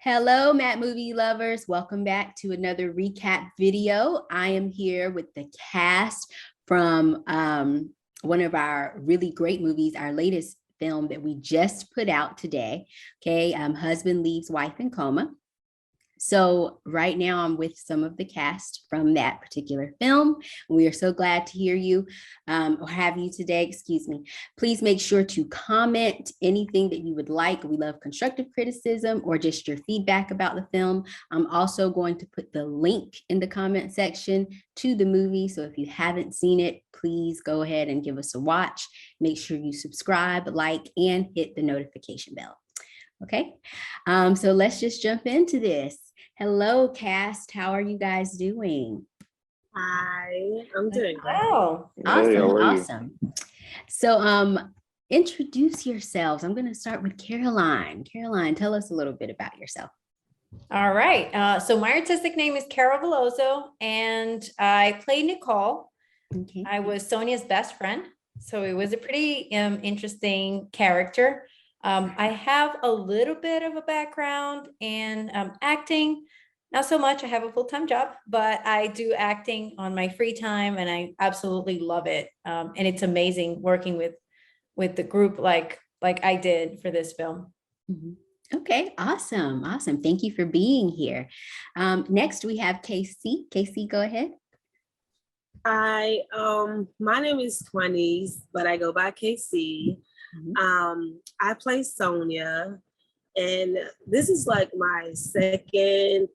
Hello, Matt movie lovers. Welcome back to another recap video. I am here with the cast from one of our really great movies, our latest film that we just put out today. Okay, Husband Leaves Wife in Coma. So right now I'm with some of the cast from that particular film. We are so glad to hear you or have you today, excuse me. Please make sure to comment anything that you would like. We love constructive criticism or just your feedback about the film. I'm also going to put the link in the comment section to the movie. So if you haven't seen it, please go ahead and give us a watch. Make sure you subscribe, like, and hit the notification bell. Okay, so let's just jump into this. Hello, cast. How are you guys doing? Hi, I'm doing great. Oh, awesome. So introduce yourselves. I'm going to start with Caroline. Caroline, tell us a little bit about yourself. All right. So my artistic name is Carol Veloso, and I play Nicole. Okay. I was Sonja's best friend, so it was a pretty interesting character. I have a little bit of a background in acting, not so much. I have a full-time job, but I do acting on my free time, and I absolutely love it. And it's amazing working with the group like I did for this film. Mm-hmm. Okay, awesome. Thank you for being here. Next, we have Casey. Casey, go ahead. Hi, my name is Juanice, but I go by KC. I play Sonja, and this is like my second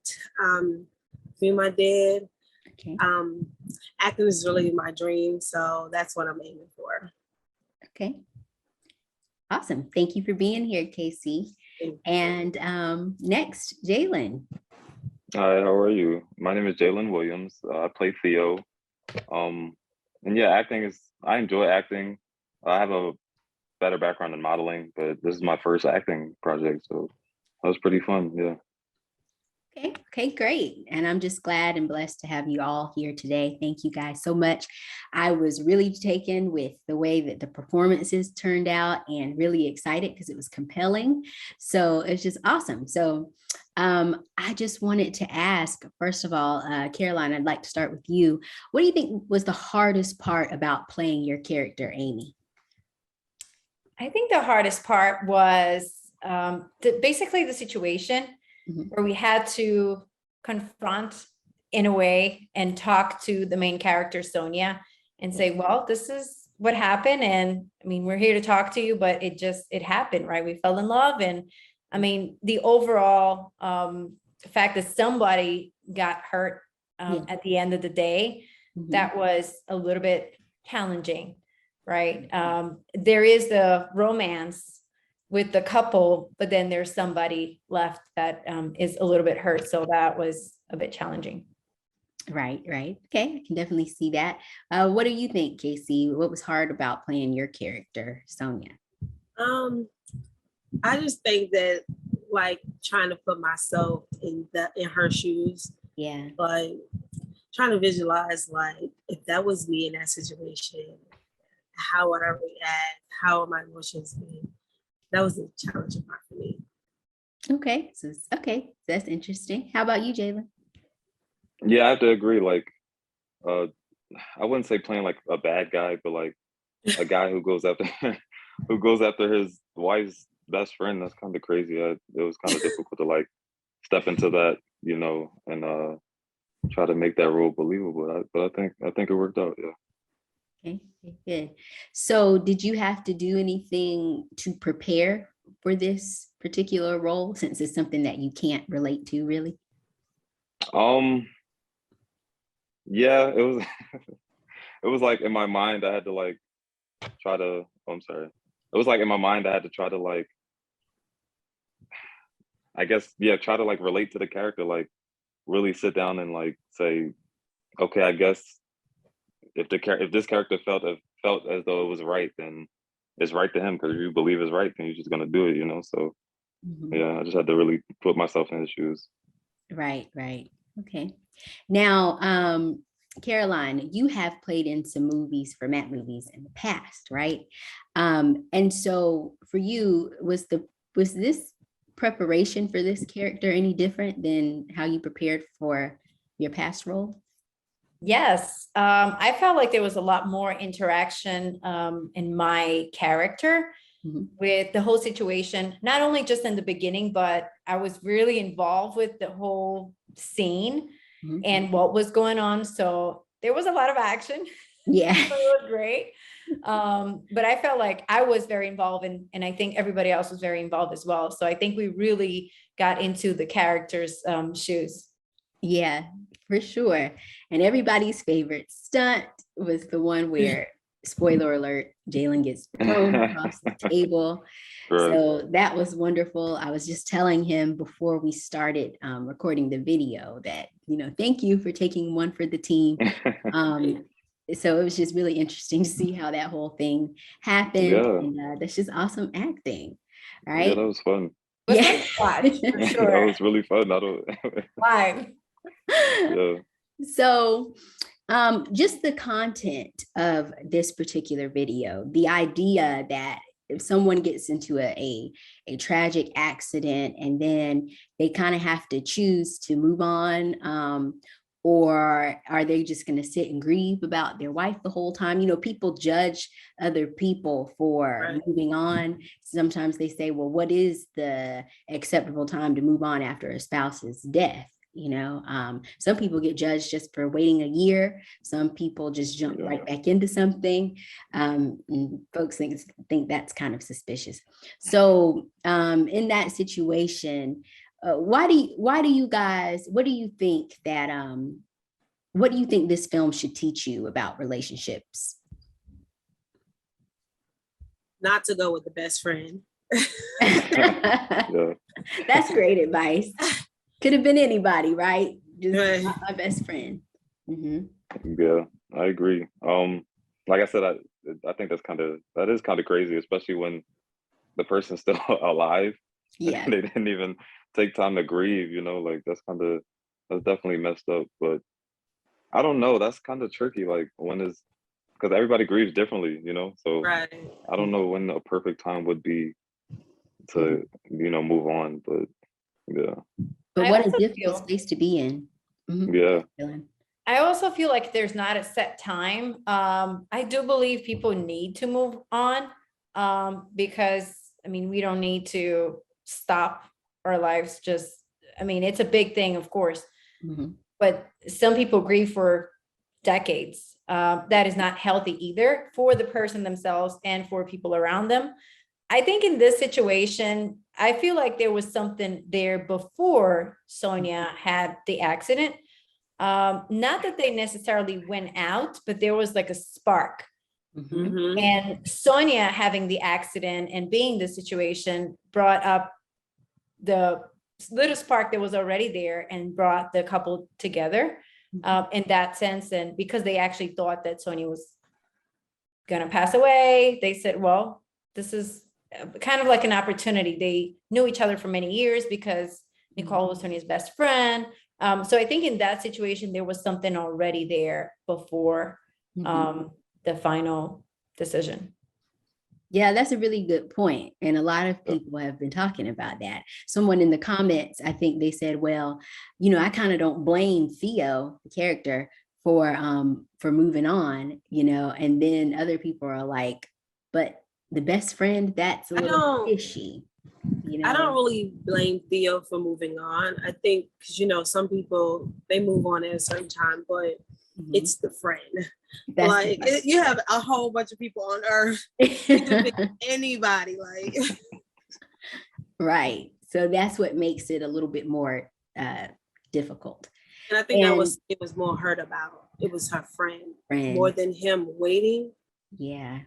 film I did. Okay. Acting is really my dream, so that's what I'm aiming for. Okay. Awesome. Thank you for being here, Casey. And next, Jalen. Hi, how are you? My name is Jalen Williams. I play Theo. And yeah, I enjoy acting. I have a better background in modeling, but this is my first acting project, so that was pretty fun. Yeah. Okay, great. And I'm just glad and blessed to have you all here today. Thank you guys so much. I was really taken with the way that the performances turned out and really excited because it was compelling. So it's just awesome. So I just wanted to ask, first of all, Caroline, I'd like to start with you. What do you think was the hardest part about playing your character, Amy? I think the hardest part was basically the situation where we had to confront in a way and talk to the main character, Sonja, and say, well, this is what happened. And I mean, we're here to talk to you, but it happened, right? We fell in love. And I mean, the overall fact that somebody got hurt at the end of the day, that was a little bit challenging, right? There is the romance with the couple, but then there's somebody left that is a little bit hurt. So that was a bit challenging. Right. Okay, I can definitely see that. What do you think, Casey? What was hard about playing your character, Sonja? I just think that like trying to put myself in her shoes. Yeah. Like trying to visualize like if that was me in that situation, how would I react? How are my emotions being? That was a challenging part for me. Okay, that's interesting. How about you, Jalen? Yeah, I have to agree. Like, I wouldn't say playing like a bad guy, but like a guy who goes after his wife's best friend. That's kind of crazy. It was kind of difficult to like step into that, and try to make that role believable. But I think it worked out. Yeah. Okay, good. So did you have to do anything to prepare for this particular role since it's something that you can't relate to really? Yeah, it was it was like in my mind I had to like try to It was like in my mind I had to try to like try to like relate to the character, like really sit down and like say, okay, I guess if this character felt as though it was right, then it's right to him, because if you believe it's right, then you're just gonna do it, So yeah, I just had to really put myself in his shoes. Right. Okay. Now, Caroline, you have played in some movies for Matt Movies in the past, right? And so for you, was this preparation for this character any different than how you prepared for your past role? Yes, I felt like there was a lot more interaction in my character with the whole situation, not only just in the beginning, but I was really involved with the whole scene and what was going on. So there was a lot of action. Yeah. So it was great. But I felt like I was very involved and I think everybody else was very involved as well. So I think we really got into the characters' shoes. Yeah, for sure. And everybody's favorite stunt was the one where, spoiler alert, Jalen gets thrown across the table. Right. So that was wonderful. I was just telling him before we started recording the video that, thank you for taking one for the team. So it was just really interesting to see how that whole thing happened. Yeah. And that's just awesome acting. Right. Yeah, that was fun. Yeah. Watch, for sure. That was really fun. Live. Yeah. So just the content of this particular video, the idea that if someone gets into a tragic accident and then they kind of have to choose to move on, or are they just going to sit and grieve about their wife the whole time? People judge other people for moving on. Sometimes they say, well, what is the acceptable time to move on after a spouse's death? Some people get judged just for waiting a year. Some people just jump right back into something. And folks think that's kind of suspicious. So in that situation, what do you think this film should teach you about relationships? Not to go with the best friend. Yeah. That's great advice. Could have been anybody, right? Just not my best friend. Yeah, I agree. Like I said, I think that is kind of crazy, especially when the person's still alive. Yeah. They didn't even take time to grieve, like that's definitely messed up. But I don't know, that's kind of tricky. Like because everybody grieves differently, so Right. I don't know when a perfect time would be to, move on, but yeah. But what a difficult space to be in. Yeah. I also feel like there's not a set time. I do believe people need to move on because, we don't need to stop our lives. It's a big thing, of course, but some people grieve for decades. That is not healthy either for the person themselves and for people around them. I think in this situation, I feel like there was something there before Sonja had the accident. Not that they necessarily went out, but there was like a spark. And Sonja having the accident and being in the situation brought up the little spark that was already there and brought the couple together in that sense. And because they actually thought that Sonja was going to pass away, they said, well, this is kind of like an opportunity. They knew each other for many years because Nicole was Sonja's best friend. So I think in that situation, there was something already there before the final decision. Yeah, that's a really good point. And a lot of people have been talking about that. Someone in the comments, I think they said, well, I kind of don't blame Theo, the character, for moving on, and then other people are like, but the best friend, that's a little fishy. I don't really blame Theo for moving on. I think, because, some people, they move on at a certain time, but it's the friend. You have a whole bunch of people on earth. It could be anybody. Right. So that's what makes it a little bit more difficult. And I think it was more hurt about. It was her friend more than him waiting. Yeah.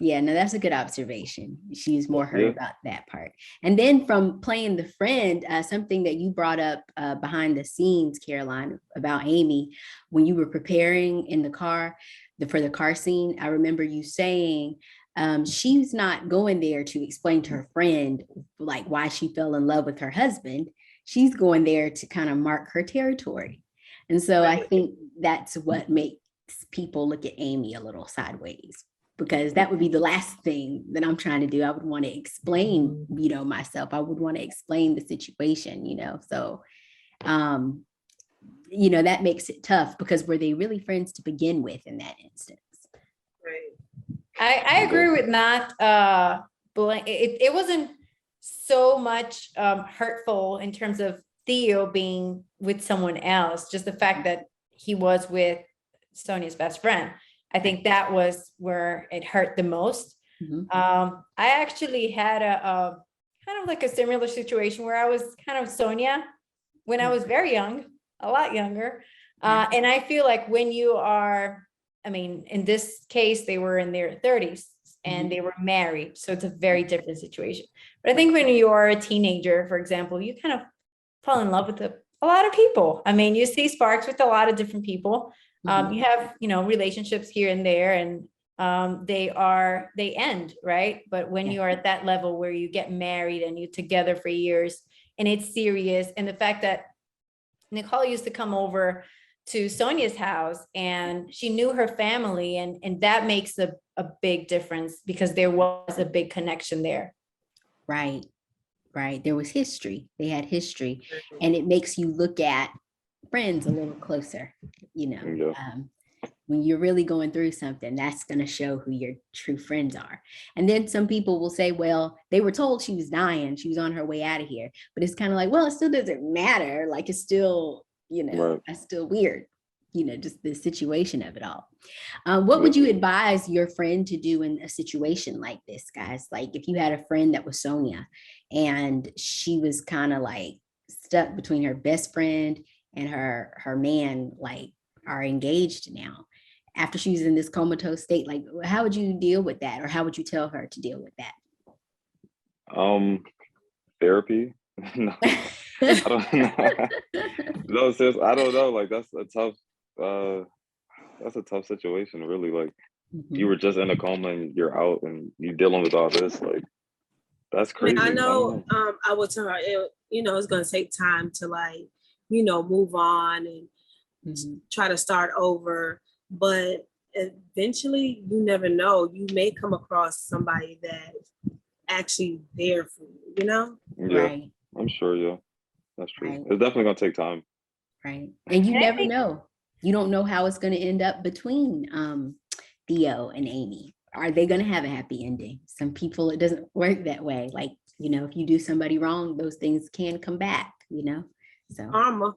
Yeah, no, that's a good observation. She's more hurt about that part. And then from playing the friend, something that you brought up behind the scenes, Caroline, about Amy, when you were preparing in the car for the car scene, I remember you saying she's not going there to explain to her friend like why she fell in love with her husband. She's going there to kind of mark her territory. And so I think that's what makes people look at Amy a little sideways. because that would be the last thing that I'm trying to do. I would want to explain, myself. I would want to explain the situation, so that makes it tough, because were they really friends to begin with in that instance? Right. I agree with not it wasn't so much hurtful in terms of Theo being with someone else, just the fact that he was with Sonia's best friend. I think that was where it hurt the most. I actually had a kind of like a similar situation where I was kind of Sonia when I was very young, a lot younger. And I feel like when you are, I mean, in this case, they were in their 30s and they were married. So it's a very different situation. But I think when you are a teenager, for example, you kind of fall in love with a lot of people. I mean, you see sparks with a lot of different people. You have, relationships here and there, and they end, right? But when you are at that level where you get married and you're together for years and it's serious, and the fact that Nicole used to come over to Sonia's house and she knew her family, and that makes a big difference because there was a big connection there. Right. There was history. They had history, and it makes you look at friends a little closer, when you're really going through something, that's going to show who your true friends are. And then some people will say, well, they were told she was dying, she was on her way out of here, but it's kind of like, well, it still doesn't matter. Like, it's still, that's still weird, just the situation of it all. What would you advise your friend to do in a situation like this, guys? Like, if you had a friend that was Sonia and she was kind of like stuck between her best friend and her man, like, are engaged now after she's in this comatose state, like, how would you deal with that? Or how would you tell her to deal with that? Therapy. No, I don't know. No, sis, I don't know. Like, that's a tough situation, really. Like, you were just in a coma and you're out and you're dealing with all this. Like, that's crazy. I know. I would tell her, it's going to take time to, like, move on and try to start over. But eventually, you never know. You may come across somebody that's actually there for you, Yeah, Right. I'm sure, yeah. That's true. Right. It's definitely going to take time. Right. And you never know. You don't know how it's going to end up between Theo and Amy. Are they going to have a happy ending? Some people, it doesn't work that way. Like, if you do somebody wrong, those things can come back, so Karma.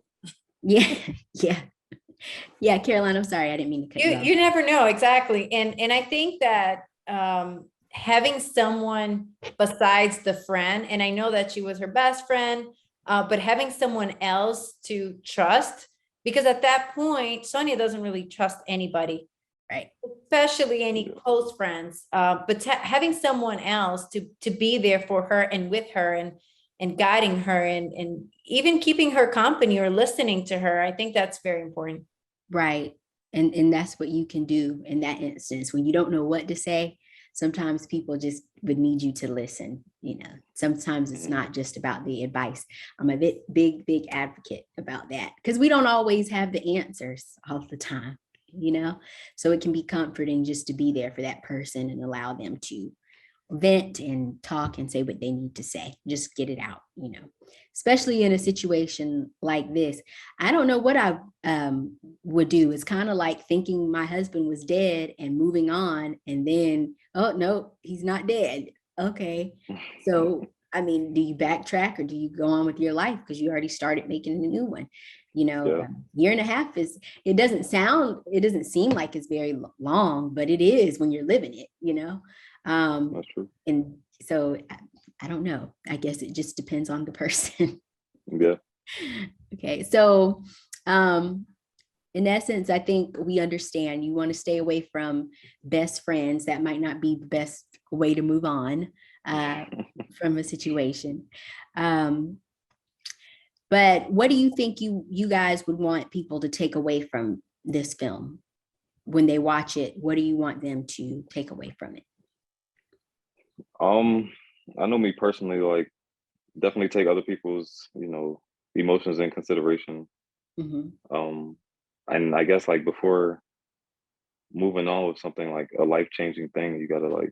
Yeah, Caroline, I'm sorry, I didn't mean to cut you off. You never know, exactly. And I think that having someone besides the friend, and I know that she was her best friend, but having someone else to trust, because at that point, Sonia doesn't really trust anybody, right? Especially any close friends. But having someone else to be there for her and with her and guiding her and even keeping her company or listening to her, I think that's very important. Right. And that's what you can do in that instance. When you don't know what to say, sometimes people just would need you to listen. Sometimes it's not just about the advice. I'm a big advocate about that, because we don't always have the answers all the time, so it can be comforting just to be there for that person and allow them to vent and talk and say what they need to say. Just get it out, especially in a situation like this. I don't know what I would do. It's kind of like thinking my husband was dead and moving on, and then, oh no, he's not dead. Okay, so I mean, do you backtrack or do you go on with your life because you already started making a new one? A year and a half it doesn't seem like it's very long, but it is when you're living it. That's true. And so I don't know. I guess it just depends on the person. Yeah. Okay. So in essence, I think we understand you want to stay away from best friends. That might not be the best way to move on from a situation. But what do you think you guys would want people to take away from this film when they watch it? What do you want them to take away from it? I know me personally, like, definitely take other people's, emotions in consideration. And I guess, like, before moving on with something like a life-changing thing, you gotta like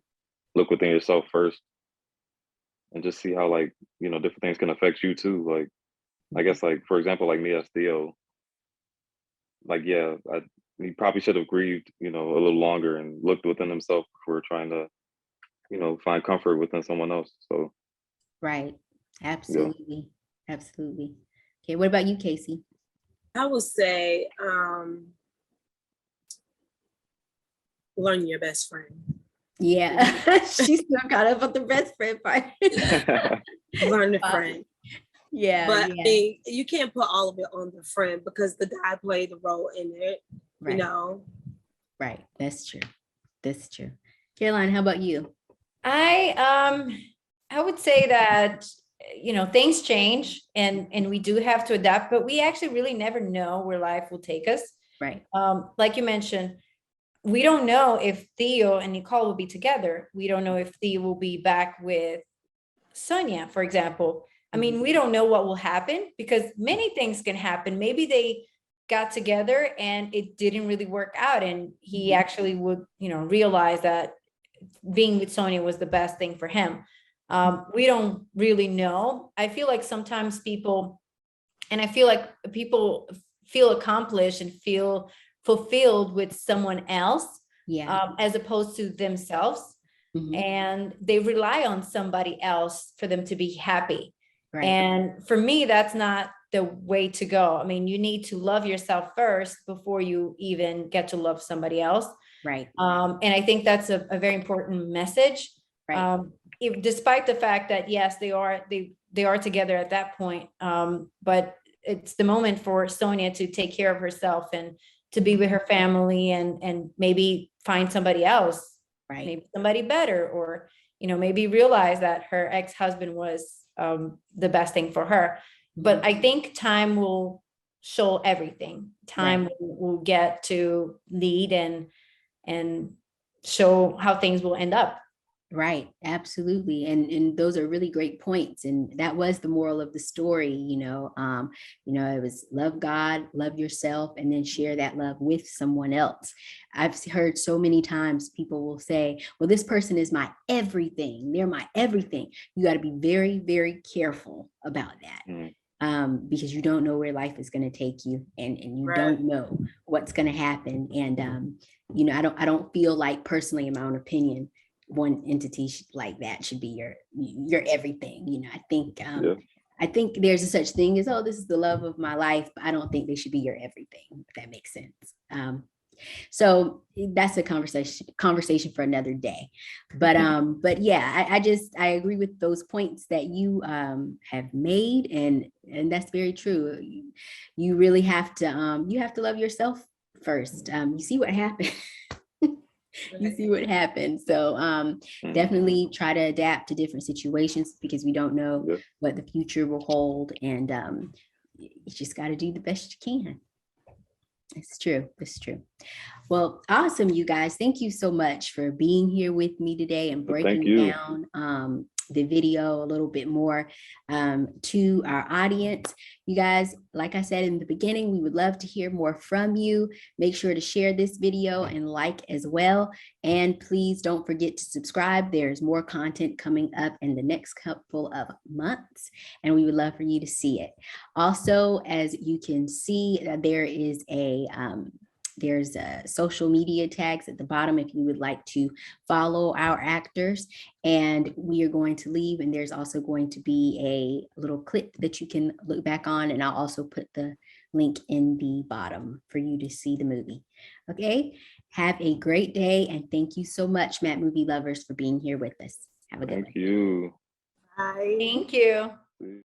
look within yourself first and just see how like, you know, different things can affect you too. Like I guess like for example, like me as Theo, like yeah, he probably should have grieved, you know, a little longer and looked within himself before trying to, you know, find comfort within someone else. So Right. yeah. Absolutely. Absolutely. Okay, what about you, Casey? I would say learn your best friend. Yeah, she's still caught up on the best friend part. Learn the friend. Yeah, But yeah. I mean, you can't put all of it on the friend because the guy played the role in it, Right. you know. Right. That's true. That's true. Caroline, how about you? I would say that, you know, things change and we do have to adapt, but we actually really never know where life will take us. Right. Like you mentioned, we don't know if Theo and Nicole will be together. We don't know if Theo will be back with Sonja, for example. I mean, we don't know what will happen because many things can happen. Maybe they got together and it didn't really work out, and he actually would, you know, realize that being with Sonja was the best thing for him. We don't really know. I feel like sometimes people, and I feel like people feel accomplished and feel fulfilled with someone else, as opposed to themselves. And they rely on somebody else for them to be happy. Right. And for me, that's not the way to go. I mean, you need to love yourself first before you even get to love somebody else. Right. And I think that's a very important message. Right. Despite the fact that yes, they are together at that point. But it's the moment for Sonja to take care of herself and to be with her family and maybe find somebody else. Right. Maybe somebody better, or, you know, maybe realize that her ex-husband was the best thing for her. But I think time will show everything. Time will get to lead and show how things will end up. Right. Absolutely. And those are really great points. And that was the moral of the story, you know, it was love God, love yourself, and then share that love with someone else. I've heard so many times people will say, well, this person is my everything. They're my everything. You got to be very, very careful about that. Because you don't know where life is going to take you, and you don't know what's going to happen. And, you know, I don't feel like personally, in my own opinion, one entity like that should be your everything. You know, I think there's a such thing as, oh, this is the love of my life, but I don't think they should be your everything, if that makes sense. So that's a conversation for another day. But yeah, I agree with those points that you have made, and that's very true. You really have to love yourself first. You see what happened. You see what happens. So definitely try to adapt to different situations, because we don't know what the future will hold. And you just got to do the best you can. It's true. It's true. Well, awesome, you guys. Thank you so much for being here with me today and breaking down the video a little bit more to our audience. You guys, like I said in the beginning, we would love to hear more from you. Make sure to share this video and like as well. And please don't forget to subscribe. There's more content coming up in the next couple of months, and we would love for you to see it. Also, as you can see, there's social media tags at the bottom if you would like to follow our actors, and we are going to leave, and there's also going to be a little clip that you can look back on, and I'll also put the link in the bottom for you to see the movie. Okay, have a great day, and thank you so much, Matt Movie Lovers, for being here with us. Have a good one. Thank you. Bye. Thank you.